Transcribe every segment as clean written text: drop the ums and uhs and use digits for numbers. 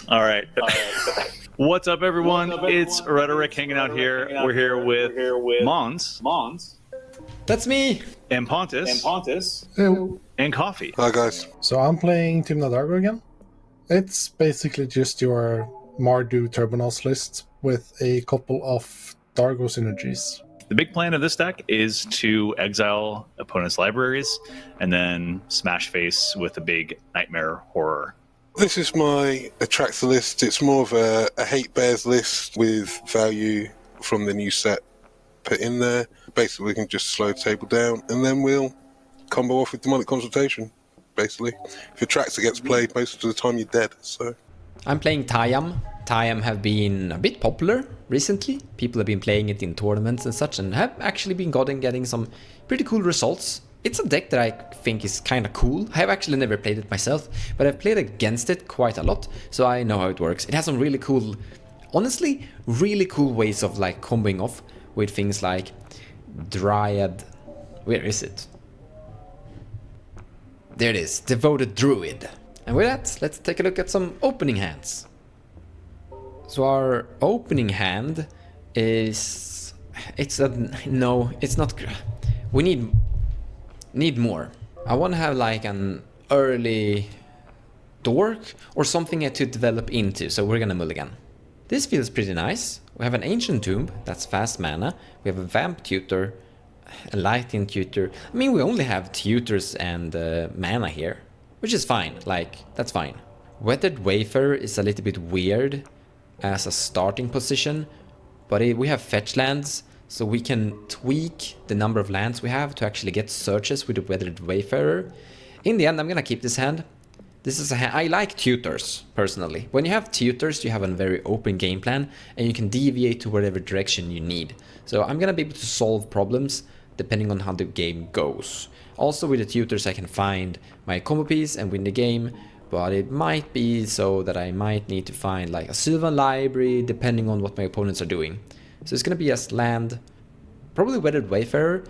All right. What's up, everyone? It's Rhetoric hanging out here. We're here with Mons. That's me. And Pontus. Hello. And Coffee. Hi guys. So I'm playing Tymna Dargo again. It's basically just your Mardu Turbinos list with a couple of Dargo synergies. The big plan of this deck is to exile opponents' libraries and then smash face with a big Nightmare Horror. This is my Atraxa list. It's more of a hate bears list with value from the new set put in there. Basically, we can just slow the table down and then we'll combo off with Demonic Consultation, basically. If Atraxa gets played, most of the time you're dead, so... I'm playing Tayam. Tayam have been a bit popular recently. People have been playing it in tournaments and such and have actually been getting some pretty cool results. It's a deck that I think is kind of cool. I have actually never played it myself, but I've played against it quite a lot, so I know how it works. It has some really cool, honestly, really cool ways of like comboing off with things like Dryad. Where is it? There it is, Devoted Druid. And with that, let's take a look at some opening hands. So our opening hand is... No, it's not... We need more. I want to have like an early dork or something to develop into, so we're gonna mulligan. This feels pretty nice. We have an Ancient Tomb, that's fast mana. We have a Vamp Tutor, a Lightning Tutor. I mean, we only have tutors and mana here, which is fine, like, that's fine. Weathered Wayfarer is a little bit weird as a starting position, but we have fetch lands, so we can tweak the number of lands we have to actually get searches with the Weathered Wayfarer. In the end, I'm gonna keep this hand. This is a hand I like tutors, personally. When you have tutors, you have a very open game plan, and you can deviate to whatever direction you need. So I'm gonna be able to solve problems depending on how the game goes. Also with the tutors I can find my combo piece and win the game, but it might be so that I might need to find like a Sylvan library depending on what my opponents are doing. So it's gonna be as land, probably Weathered Wayfarer,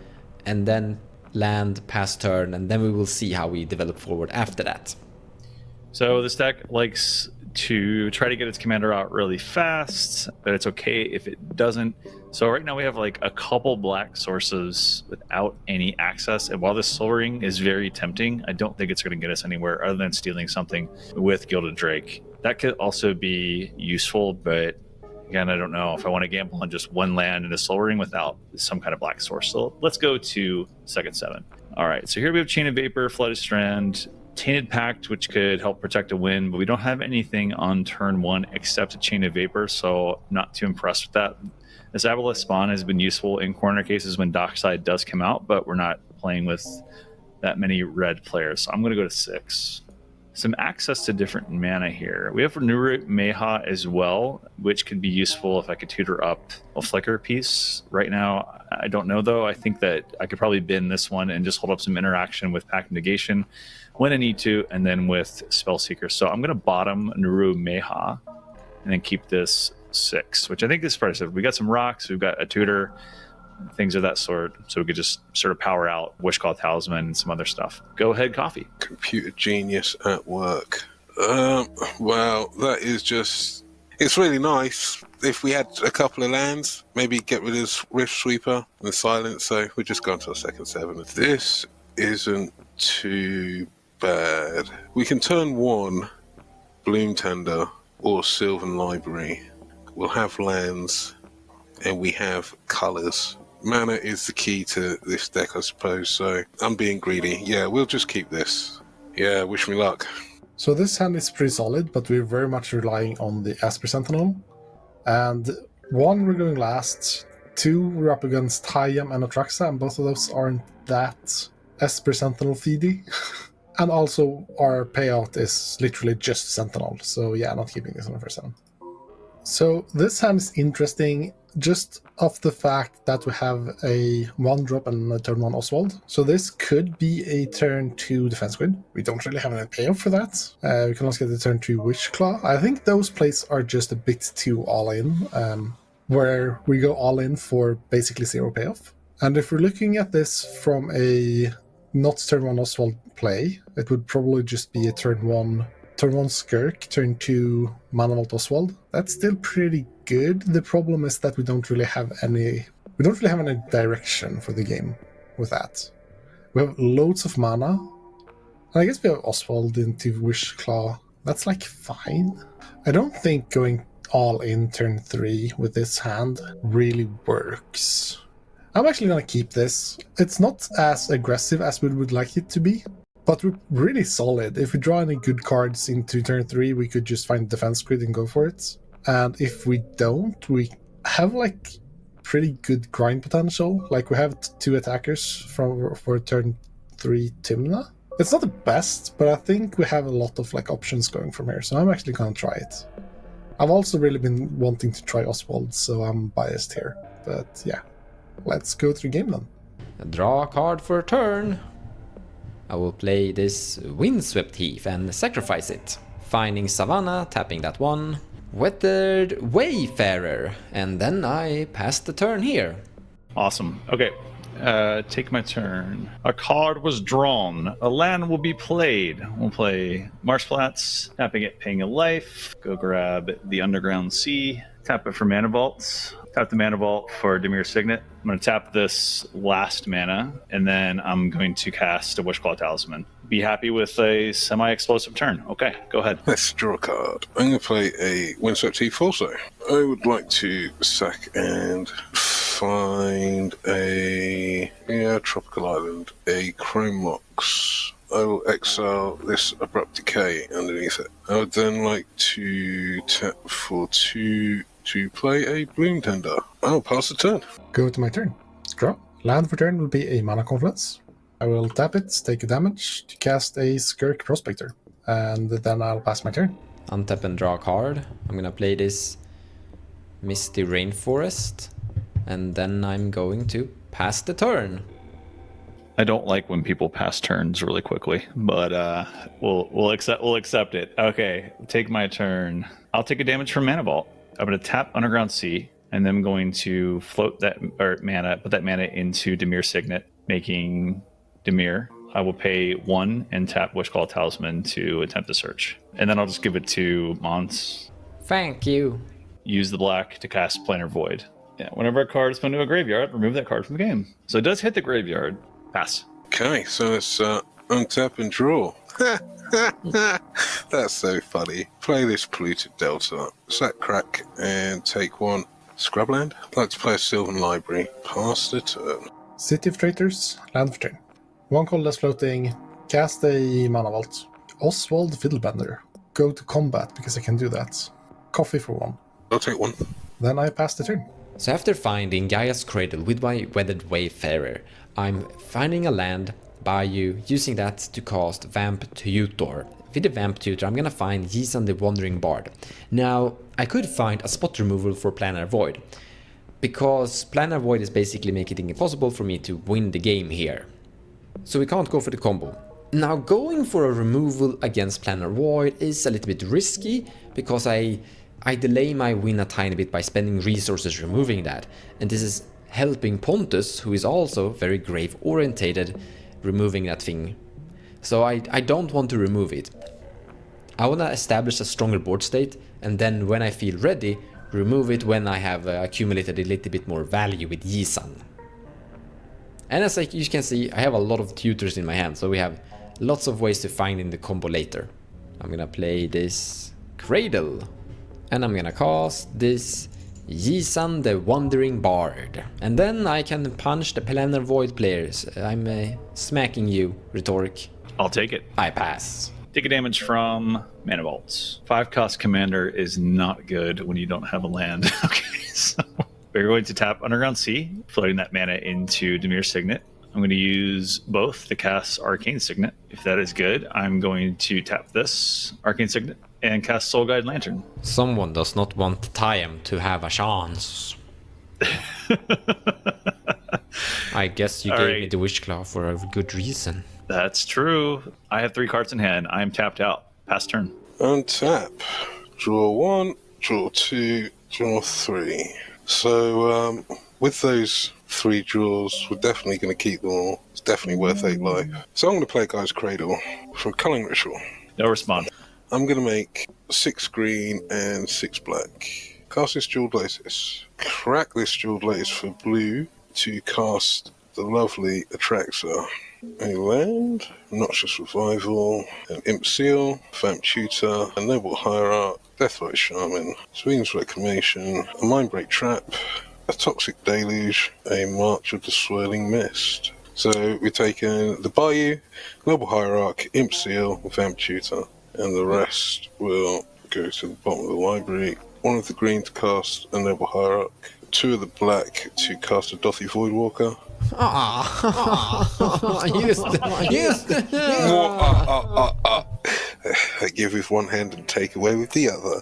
and then land past turn, and then we will see how we develop forward after that. So this deck likes to try to get its commander out really fast, but it's okay if it doesn't. So right now we have like a couple black sources without any access, and while this Soul Ring is very tempting, I don't think it's going to get us anywhere other than stealing something with Gilded Drake. That could also be useful, but again, I don't know if I want to gamble on just one land in a Soul Ring without some kind of black source. So let's go to second 7. All right, so here we have Chain of Vapor, Flooded Strand, Tainted Pact, which could help protect a win, but we don't have anything on turn 1 except a Chain of Vapor, so I'm not too impressed with that. This Aboleth Spawn has been useful in corner cases when Dockside does come out, but we're not playing with that many red players, so I'm going to go to 6. Some access to different mana here. We have Nuru Meha as well, which could be useful if I could tutor up a Flicker piece. Right now, I don't know though. I think that I could probably bin this one and just hold up some interaction with Pact Negation when I need to, and then with Spellseeker. So I'm going to bottom Nuru Meha and then keep this 6, which I think is impressive. We got some rocks, we've got a tutor, things of that sort, so we could just sort of power out Wishclaw Talisman and some other stuff. Go ahead, Coffee. Computer genius at work. Well, that is just... It's really nice. If we had a couple of lands, maybe get rid of Rift Sweeper and Silence, so we're just going to our second 7. This isn't too bad. We can turn 1 Bloom Tender or Sylvan Library. We'll have lands and we have colors. Mana is the key to this deck, I suppose, so I'm being greedy. Yeah, we'll just keep this. Yeah, wish me luck. So this hand is pretty solid, but we're very much relying on the Esper Sentinel. And 1, we're going last. 2, we're up against Tayam and Atraxa, and both of those aren't that Esper Sentinel feedy. And also our payout is literally just Sentinel, so yeah, not keeping this on the first 7. So this hand is interesting just off the fact that we have a 1-drop and a turn 1 Oswald. So this could be a turn 2 Defense Grid. We don't really have any payoff for that. We can also get the turn 2 Witchclaw. I think those plays are just a bit too all-in, where we go all-in for basically 0 payoff. And if we're looking at this from a not turn 1 Oswald play, it would probably just be a turn 1 turn 1 Skirk, turn 2 Mana Vault Oswald. That's still pretty good. The problem is that we don't really have any direction for the game with that. We have loads of mana, and I guess we have Oswald into Wish Claw. That's like fine. I don't think going all in turn 3 with this hand really works. I'm actually gonna keep this. It's not as aggressive as we would like it to be, but we're really solid. If we draw any good cards into turn 3, we could just find defense grid and go for it. And if we don't, we have like pretty good grind potential. Like we have 2 attackers for turn 3 Tymna. It's not the best, but I think we have a lot of like options going from here, so I'm actually gonna try it. I've also really been wanting to try Oswald, so I'm biased here. But yeah, let's go through game then. Draw a card for a turn. I will play this Windswept Heath and sacrifice it. Finding Savannah, tapping that one. Weathered Wayfarer, and then I pass the turn here. Awesome. Okay. Take my turn. A card was drawn. A land will be played. We'll play Marshflats, tapping it, paying a life. Go grab the Underground Sea. Tap it for Mana Vaults. Tap the Mana Vault for Dimir Signet. I'm going to tap this last mana, and then I'm going to cast a Wishclaw Talisman. Be happy with a semi-explosive turn. Okay, go ahead. Let's draw a card. I'm going to play a Windswept Heath also. I would like to sack and find a tropical island, a Chrome Mox. I will exile this Abrupt Decay underneath it. I would then like to tap for 2 to play a Bloom Tender. I'll pass the turn. Go to my turn. Draw. Land for turn will be a Mana Confluence. I will tap it, take a damage to cast a Skirk Prospector, and then I'll pass my turn. Untap and draw a card. I'm gonna play this Misty Rainforest, and then I'm going to pass the turn. I don't like when people pass turns really quickly, but we'll accept it. Okay, take my turn. I'll take a damage from Mana Vault. I'm going to tap Underground Sea, and then I'm going to float that mana, put that mana into Dimir Signet, making Dimir. I will pay 1 and tap Wishclaw Talisman to attempt the search, and then I'll just give it to Mons. Thank you. Use the black to cast Planar Void. Yeah, whenever a card is put into a graveyard, remove that card from the game. So it does hit the graveyard. Pass. Okay, so let's untap and draw. That's so funny. Play this Polluted Delta, sack crack, and take 1 Scrubland. I'd like to play a Sylvan Library. Pass the turn. City of Traitors, land for turn. 1 colorless floating, cast a Mana Vault. Oswald Fiddlebender. Go to combat because I can do that. Coffee for 1. I'll take 1. Then I pass the turn. So after finding Gaia's Cradle with my Weathered Wayfarer, I'm finding a land by you, using that to cast Vamp Tutor. With the Vamp Tutor, I'm gonna find Yisan the Wandering Bard. Now, I could find a spot removal for Planar Void, because Planar Void is basically making it impossible for me to win the game here. So we can't go for the combo. Now, going for a removal against Planar Void is a little bit risky, because I delay my win a tiny bit by spending resources removing that, and this is helping Pontus, who is also very grave orientated, removing that thing. So I don't want to remove it. I want to establish a stronger board state, and then when I feel ready, remove it when I have accumulated a little bit more value with Yisan. And as you can see, I have a lot of tutors in my hand, so we have lots of ways to find in the combo later. I'm gonna play this Cradle, and I'm gonna cast this Yisan the Wandering Bard. And then I can punch the Planar Void players. I'm smacking you, Rhetoric. I'll take it. I pass. Take a damage from Mana Vaults. 5-cost commander is not good when you don't have a land. Okay, so we're going to tap Underground Sea, floating that mana into Dimir Signet. I'm going to use both to cast Arcane Signet. If that is good, I'm going to tap this Arcane Signet and cast Soul Guide Lantern. Someone does not want Tayam to have a chance. I guess you gave me the Wishclaw for a good reason. That's true. I have 3 cards in hand. I am tapped out. Pass turn. Untap. Draw 1, draw 2, draw 3. So, with those 3 draws, we're definitely going to keep them all. It's definitely worth 8 life. So I'm going to play Guy's Cradle for a Culling Ritual. No response. I'm going to make 6 green and 6 black. Cast this Jeweled Lotus. Crack this Jeweled Lotus for blue to cast the lovely Atraxa. A land, Noxious Revival, an Imp Seal, Vamp Tutor, a Noble Hierarch, Deathrite Shaman, Sweden's Reclamation, a Mindbreak Trap, a Toxic Deluge, a March of the Swirling Mist. So we've taken the Bayou, Noble Hierarch, Imp Seal, Vamp Tutor, and the rest will go to the bottom of the library. 1 of the green to cast a Noble Hierarch, 2 of the black to cast a Dothy Voidwalker. I give with one hand and take away with the other.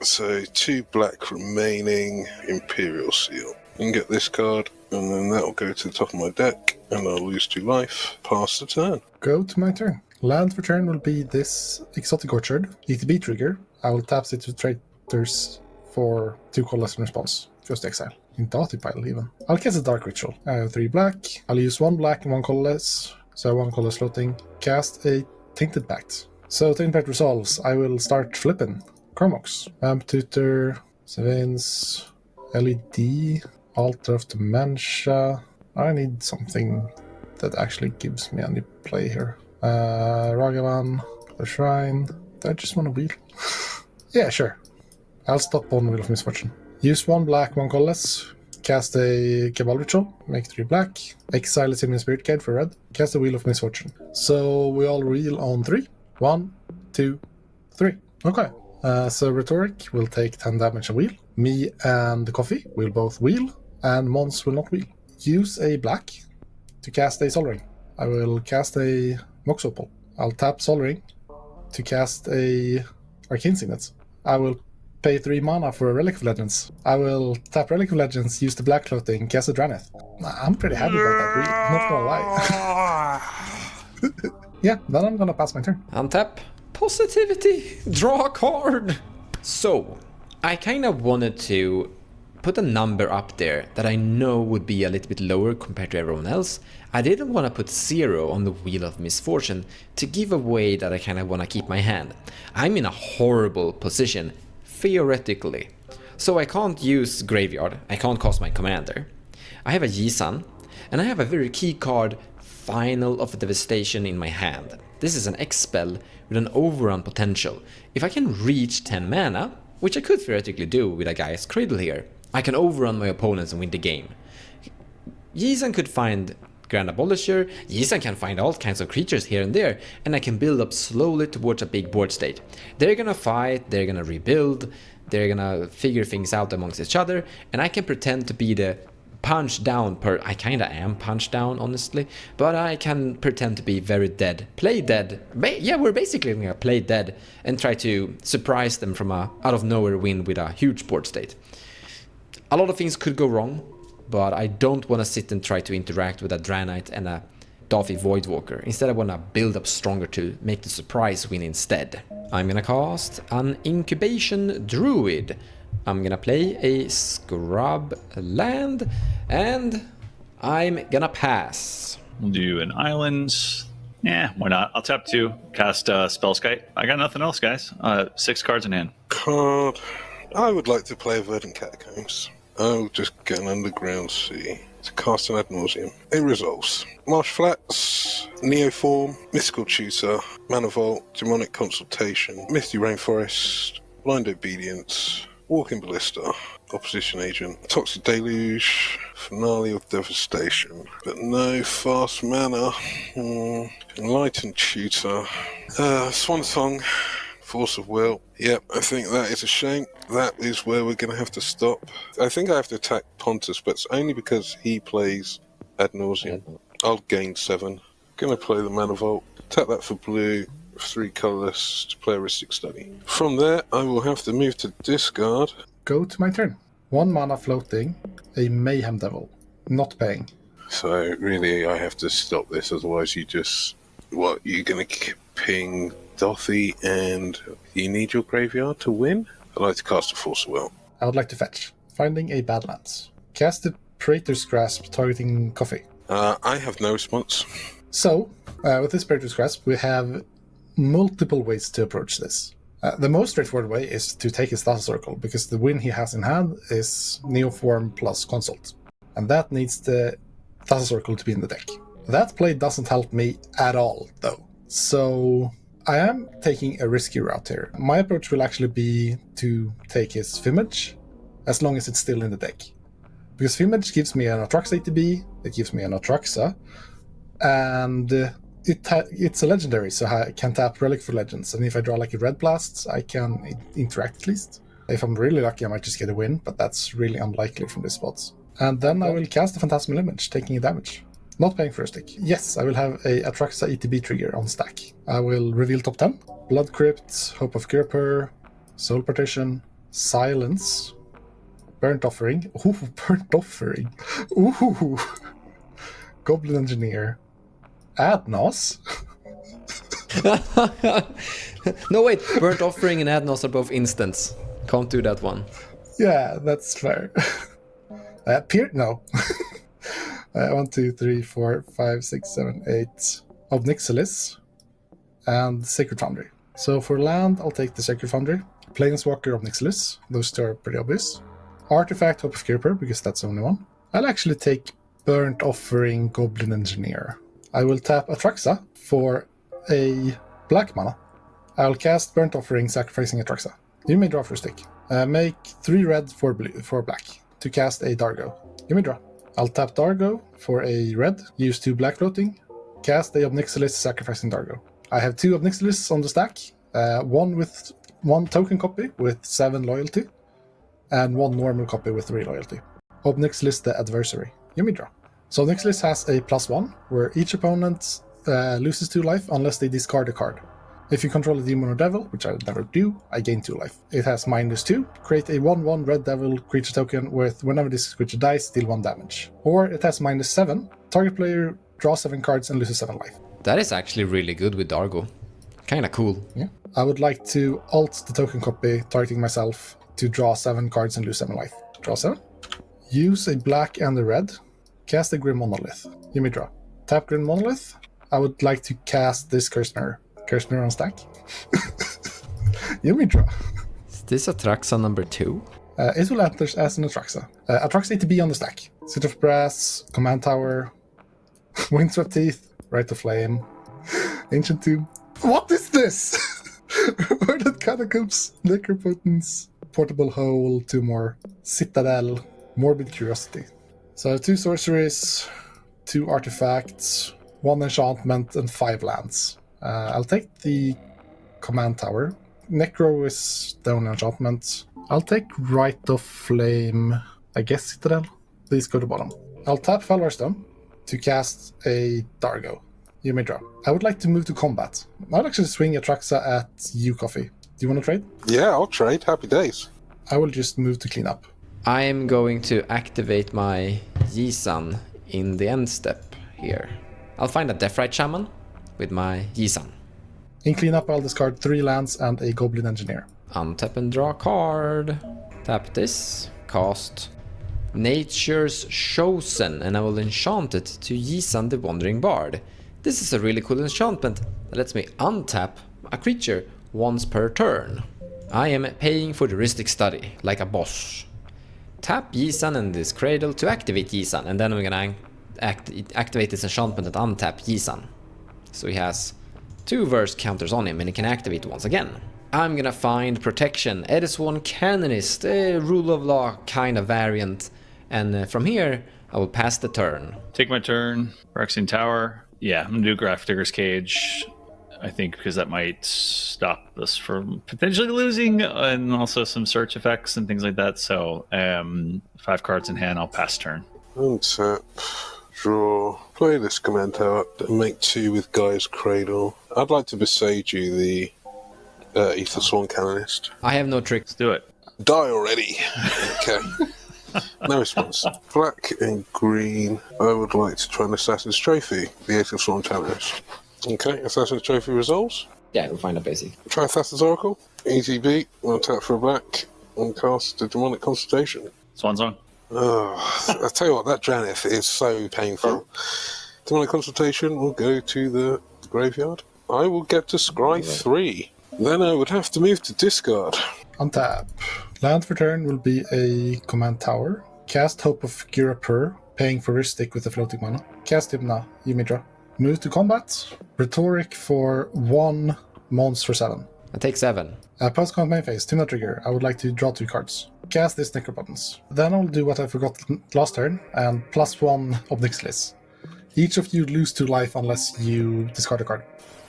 So 2 black remaining, Imperial Seal. You can get this card, and then that'll go to the top of my deck, and I'll lose 2 life. Pass the turn. Go to my turn. Land for turn will be this Exotic Orchard. ETB trigger. I will tap it to traitors for 2 colorless in response. Just exile. In Dotty pile even. I'll cast a Dark Ritual. I have 3 black. I'll use 1 black and 1 colorless. So 1 colorless floating. Cast a Tainted Pact. So Tainted Pact resolves. I will start flipping. Cormox. Vamp Tutor. Savins. LED. Altar of Dementia. I need something that actually gives me any play here. Ragavan. The Shrine. Do I just want to wheel? Yeah, sure. I'll stop on Wheel of Misfortune. Use 1 black, 1 colorless. Cast a Cabal Ritual. Make 3 black. Exile a Simian Spirit Guide for red. Cast a Wheel of Misfortune. So we all wheel on 3. 1, 2, 3. Okay. So Rhetoric will take 10 damage a wheel. Me and the Coffee will both wheel. And Mons will not wheel. Use a black to cast a Sol Ring. I will cast a Mox Opal. I'll tap Sol Ring to cast a Arcane Signet. I will pay 3 mana for a Relic of Legends. I will tap Relic of Legends, use the black clothing, cast a Draneth. I'm pretty happy about that, really. Not gonna lie. Yeah, then I'm gonna pass my turn. Untap. Positivity. Draw a card. So, I kind of wanted to put a number up there that I know would be a little bit lower compared to everyone else. I didn't want to put 0 on the Wheel of Misfortune to give away that I kind of want to keep my hand. I'm in a horrible position, theoretically. So I can't use Graveyard, I can't cast my commander. I have a Yisan, and I have a very key card, Final of Devastation, in my hand. This is an X-spell with an overrun potential. If I can reach 10 mana, which I could theoretically do with a Gaia's Cradle here, I can overrun my opponents and win the game. Yisan could find Grand Abolisher, Yisan can find all kinds of creatures here and there, and I can build up slowly towards a big board state. They're gonna fight, they're gonna rebuild, they're gonna figure things out amongst each other, and I can pretend to be the punch down I kinda am punch down, honestly, but I can pretend to be very dead. Play dead. Yeah, we're basically gonna play dead and try to surprise them from a out of nowhere win with a huge board state. A lot of things could go wrong, but I don't want to sit and try to interact with a Draenite and a Dothy Voidwalker. Instead, I want to build up stronger to make the surprise win instead. I'm gonna cast an Incubation Druid. I'm gonna play a Scrub land, and I'm gonna pass. We'll do an island. Yeah, why not? I'll tap 2, cast Spellskite. I got nothing else, guys. 6 cards in hand. Card. I would like to play Verdant Catacombs. I'll just get an Underground Sea to cast an Ad Nauseam. It resolves. Marsh Flats, Neoform, Mystical Tutor, Mana Vault, Demonic Consultation, Misty Rainforest, Blind Obedience, Walking Ballista, Opposition Agent, Toxic Deluge, Finale of Devastation, but no fast mana. Enlightened Tutor, Swan Song, Force of Will. Yep, I think that is a shame. That is where we're going to have to stop. I think I have to attack Pontus, but it's only because he plays Ad Nauseam. I'll gain 7. Going to play the Mana Vault. Tap that for blue, 3 colourless to play a Rhystic Study. From there, I will have to move to discard. Go to my turn. 1 mana floating, a Mayhem Devil. Not paying. So really, I have to stop this, otherwise you just... What, you're going to ping Dothy and you need your graveyard to win? I'd like to cast a Force of Will. I would like to fetch. Finding a Badlands. Cast the Praetor's Grasp targeting Coffee. I have no response. So, with this Praetor's Grasp, we have multiple ways to approach this. The most straightforward way is to take his Thassa Circle, because the win he has in hand is Neoform plus Consult. And that needs the Thassa Circle to be in the deck. That play doesn't help me at all, though. So I am taking a risky route here. My approach will actually be to take his Fimage, as long as it's still in the deck. Because Fimage gives me an Atraxa ATB, it gives me an Atraxa, and it's a legendary, so I can tap Relic for Legends. And if I draw like a Red Blast, I can interact at least. If I'm really lucky, I might just get a win, but that's really unlikely from this spot. And then I will cast a Phantasmal Image, taking a damage. Not paying for a stick. Yes, I will have a Atraxa ETB trigger on stack. I will reveal top 10. Blood Crypt, Hope of Kirpur, Soul Partition, Silence, Burnt Offering. Ooh, Burnt Offering. Ooh. Goblin Engineer. Adnos. No, wait. Burnt Offering and Adnos are both instants. Can't do that one. Yeah, that's fair. No. 1, 2, 3, 4, 5, 6, 7, 8. Obnixilis and Sacred Foundry. So for land, I'll take the Sacred Foundry. Planeswalker, Obnixilis. Those two are pretty obvious. Artifact, Hope of Kirpur, because that's the only one. I'll actually take Burnt Offering, Goblin Engineer. I will tap Atraxa for a black mana. I'll cast Burnt Offering, sacrificing Atraxa. You may draw for a stick. Make 3 red, 4 black to cast a Dargo. You may draw. I'll tap Dargo for a red, use 2 black floating, cast a Obnixilis, sacrificing Dargo. I have 2 Obnixilis on the stack, one with 1 token copy with 7 loyalty, and 1 normal copy with 3 loyalty. Obnixilis the Adversary. You may draw. So Obnixilis has a +1, where each opponent loses 2 life unless they discard a card. If you control a demon or devil, which I never do, I gain 2 life. It has -2. Create a 1/1 red devil creature token with whenever this creature dies, deal 1 damage. Or it has -7. Target player draws 7 cards and loses 7 life. That is actually really good with Dargo. Kinda cool. Yeah. I would like to alt the token copy, targeting myself, to draw 7 cards and lose 7 life. Draw 7. Use a black and a red. Cast a Grim Monolith. You may draw. Tap Grim Monolith. I would like to cast this Curse Mirror. Curse Mirror on stack. You may draw. Is this Atraxa number 2? It will enter as an Atraxa. Atraxa to be on the stack. City of Brass, Command Tower, Windswept Teeth, Rite of Flame, Ancient Tomb. What is this? Verdant Catacombs, Necropotence, Portable Hole, 2 more, Citadel, Morbid Curiosity. So I have 2 sorceries, 2 artifacts, 1 enchantment, and 5 lands. I'll take the Command Tower. Necro is the only enchantment. I'll take Rite of Flame, I guess Citadel. Please go to bottom. I'll tap Felwar Stone to cast a Dargo. You may draw. I would like to move to combat. I'll actually swing Atraxa at you, Coffee. Do you want to trade? Yeah, I'll trade. Happy days. I will just move to clean up. I am going to activate my Yisan in the end step here. I'll find a Deathrite Shaman with my Yisan. In cleanup, I'll discard 3 lands and a Goblin Engineer. Untap and draw a card. Tap this. Cast Nature's Chosen, and I will enchant it to Yisan the Wandering Bard. This is a really cool enchantment that lets me untap a creature once per turn. I am paying for the Rhystic Study, like a boss. Tap Yisan and this Cradle to activate Yisan, and then we're gonna activate this enchantment and untap Yisan. So he has 2 verse counters on him and he can activate once again. I'm gonna find Protection, Ediswan Canonist, a Rule of Law kind of variant, and from here I will pass the turn. Take my turn. Phyrexian Tower. Yeah, I'm gonna do Grafdigger's Cage. I think because that might stop us from potentially losing, and also some search effects and things like that. So 5 cards in hand, I'll pass turn. Untap, draw, play this Command Tower, and make 2 with Guy's Cradle. I'd like to besage you, the Ether Sworn Canonist. I have no tricks. Let's do it. Die already. Okay. No response. Black and green. I would like to try an Assassin's Trophy, the Ether Sworn Canonist. Okay, Assassin's Trophy resolves. Yeah, we'll find a basic. Try Thassa's Oracle. Easy beat. I'll tap for a black and cast a Demonic Consultation. Swan Song. Oh, I tell you what, that Janeth is so painful. Demonic Consultation will go to the graveyard. I will get to scry 3. Then I would have to move to discard. Untap. Land for turn will be a command tower. Cast Hope of Girapur, paying for Ristic with a floating mana. Cast Tymna, you may draw. Move to combat. Rhetoric for 1 mons for 7. I take 7. Post-combat main phase, Tymna trigger. I would like to draw 2 cards. Cast this Necrobuttons. Then I'll do what I forgot last turn, and +1 Obnixilis. Each of you lose 2 life unless you discard a card.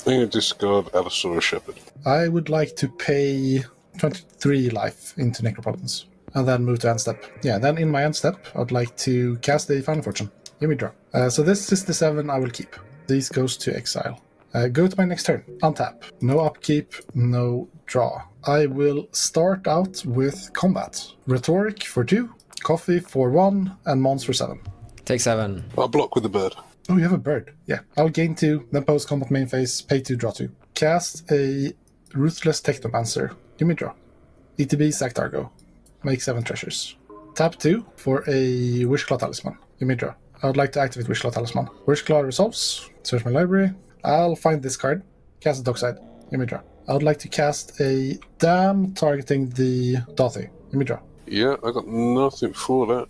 I'm going to discard Allosaurus Shepherd. I would like to pay 23 life into Necrobuttons. And then move to end step. Yeah, then in my end step, I'd like to cast a Final Fortune. Give me draw. So this is the 7 I will keep. These goes to exile. Go to my next turn. Untap. No upkeep, no draw. I will start out with combat. Rhetoric for 2, Coffee for 1, and Mons for 7. Take 7. I'll block with the bird. Oh, you have a bird. Yeah. I'll gain 2, then post combat main phase, pay 2, draw 2. Cast a Ruthless Technomancer. Give me draw. ETB Sack Dargo. Make 7 treasures. Tap 2 for a Wishclaw Talisman. Give me draw. I would like to activate Wishclaw Talisman. Wishclaw resolves. Search my library. I'll find this card. Cast a Dockside. Give me draw. I would like to cast a Dam targeting the Dothy. Give me draw. Yeah, I got nothing for that.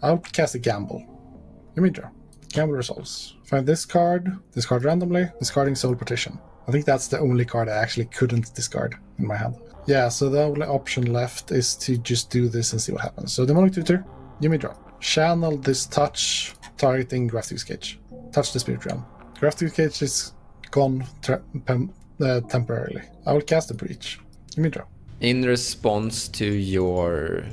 I'll cast a Gamble. Give me draw. Gamble resolves. Find this card. Discard randomly. Discarding Soul Partition. I think that's the only card I actually couldn't discard in my hand. Yeah, so the only option left is to just do this and see what happens. So Demonic Tutor, give me draw. Channel this touch, targeting Grafting Cage. Touch the Spirit Realm. Grafting Cage is gone temporarily. I will cast a Breach. Give me draw. In response to your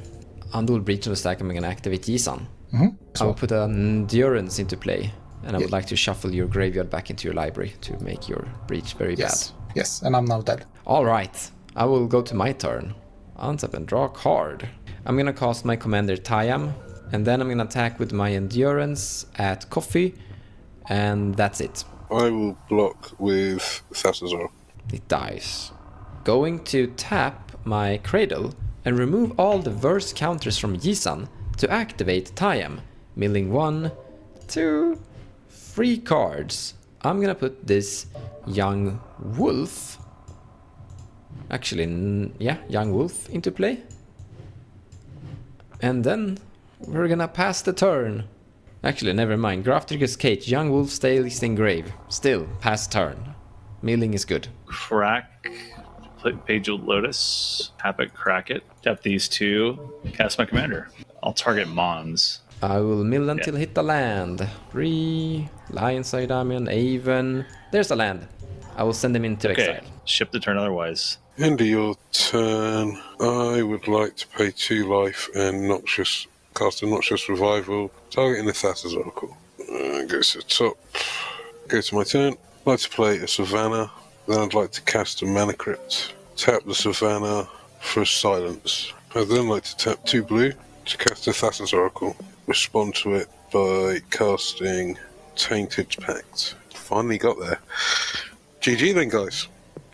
Undual Breach of the stack, I'm going to activate Yisan. I will put an Endurance into play, and I would like to shuffle your graveyard back into your library to make your Breach very bad. Yes, and I'm now dead. Alright, I will go to my turn. Untap and draw a card. I'm gonna cast my commander Tayam, and then I'm gonna attack with my Endurance at Coffee, and that's it. I will block with Thasazar. It dies. Going to tap my Cradle and remove all the verse counters from Yisan to activate Tayam, milling 1, 2, 3 cards. I'm gonna put this Young Wolf, Young Wolf into play. And then we're gonna pass the turn. Actually, never mind. Graftrigger's Cage, Young Wolf stays in grave. Still, pass turn. Milling is good. Crack, Page of Lotus, tap it, crack it, tap these 2, cast my commander. I'll target Mons. I will mill until hit the land. 3, Lionside Damian, Aven. There's a land. I will send them into exile. Ship the turn otherwise. End of your turn. I would like to pay 2 life and cast a Noxious Revival, targeting the Thassa's Oracle. Go to the top. Go to my turn. I'd like to play a Savannah. Then I'd like to cast a Mana Crypt. Tap the Savannah for silence. I'd then like to tap 2 blue to cast a Thassa's Oracle. Respond to it by casting Tainted Pact. Finally got there. GG then, guys.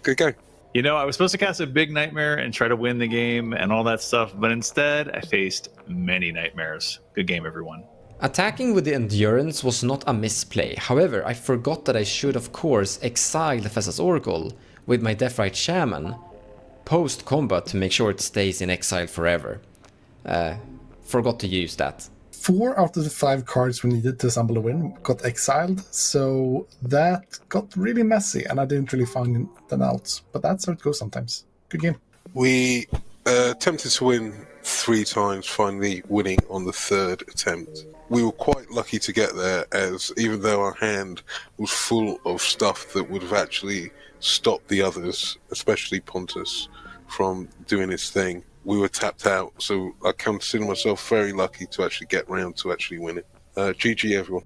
Good game. You know, I was supposed to cast a big nightmare and try to win the game and all that stuff, but instead I faced many nightmares. Good game, everyone. Attacking with the Endurance was not a misplay. However, I forgot that I should of course exile the Thassa's Oracle with my Deathrite Shaman post-combat to make sure it stays in exile forever. Forgot to use that. 4 out of the 5 cards we needed to assemble a win got exiled, so that got really messy and I didn't really find them out. But that's how it goes sometimes. Good game. We attempted to win 3 times, finally winning on the 3rd attempt. We were quite lucky to get there, as even though our hand was full of stuff that would have actually stopped the others, especially Pontus, from doing his thing, we were tapped out, so I consider myself very lucky to actually get round to actually winning. GG everyone.